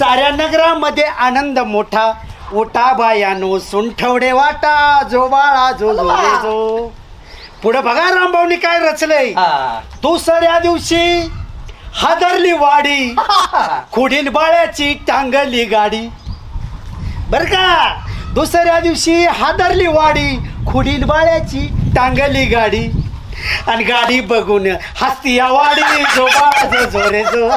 साऱ्या नगरामध्ये आनंद मोठा. उठा बायानो सुंठवडे वाटा, जो बाळा जो जो रे जो. पुढे बघा रामभाऊनी काय रचलंय. दुसऱ्या दिवशी हादरली वाडी, खुडीन बाळ्याची टांगली गाडी. बर का, दुसऱ्या दिवशी हादरली वाडी, खुडीन बाळ्याची टांगली गाडी. आणि गाडी बघून हसती या वाडी, जो बाळा जो जो रे जो.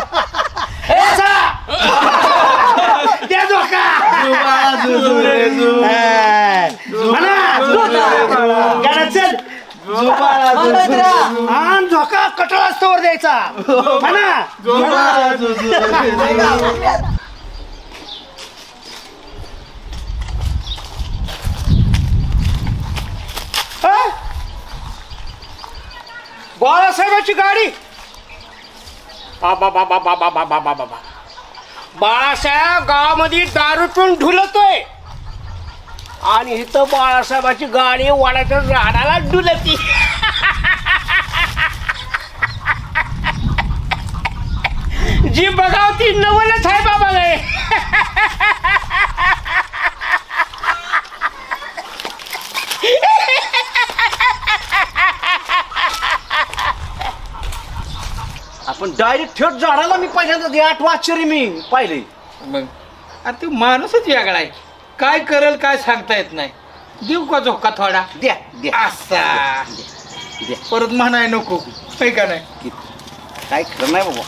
त्या धोका म्हणा चल धोका कटोळा स्टोर द्यायचा म्हणा. बाळासाहेबांची गाडी. बाबा बाबा बाबा बाबा बाबा बाबा. बाळासाहेब गावामध्ये दारू पिऊन ढुलतोय आणि इथं बाळासाहेबाची गाडी वाड्याच्या झाडाला डुलती. जी बघाव ती नवलच आहे बाबा. आपण डायरेक्ट थेट झाडाला मी पहिल्यांदा 8 वाजचरी मी पाहिले. मग अरे ते माणूसच वेगळा आहे. काय करल काय सांगता येत नाही. देऊ का झोका थोडा. द्या द्या असा द्या. परत म्हणाय नको. का नाही काय खरं नाही बाबा.